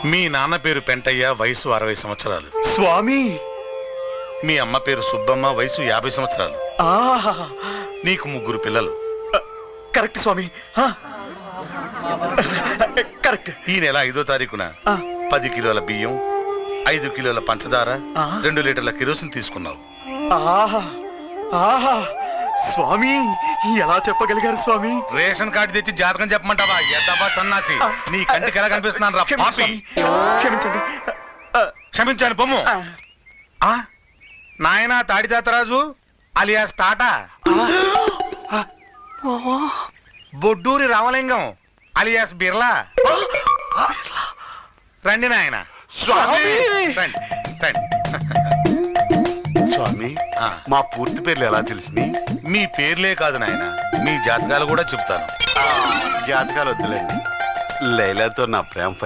మీ నాన్న పేరు పెంటయ్య, వయసు 60 సంవత్సరాలు. స్వామి. మీ అమ్మ పేరు సుబ్బమ్మ, వయసు 50 సంవత్సరాలు. నీకు 3 పిల్లలు. కరెక్ట్ స్వామి, కరెక్ట్. ఈ నెల 5వ తారీఖున 10 కిలోల బియ్యం, 5 కిలోల పంచదార, 2 లీటర్ల కిరోసిన్ తీసుకున్నావు. స్వామి, ఎలా చెప్పగలిగారు స్వామి? రేషన్ కార్డు తెచ్చి జాతకం చెప్పమంటావా? ఎద్దవా సన్నాసి, నీ కంటికి ఎలా కనిపిస్తున్నాను రా పాపి. క్షమించండి. క్షమించాను పొమ్ము. నాయనా తాడిదాతరాజు అలియాస్ టాటా, బొడ్డూరి రామలింగం అలియాస్ బిర్లా, రండి నాయన. రండి రండి. స్వామి, మా పూర్తి పేర్లు ఎలా తెలిసినాయి? మీ పేర్లే కాదు నాయన, మీ జాతకాలు కూడా చెప్తాను. జాతకాలు వద్దులేండి. లైలాతో నా ప్రేమ ఫలి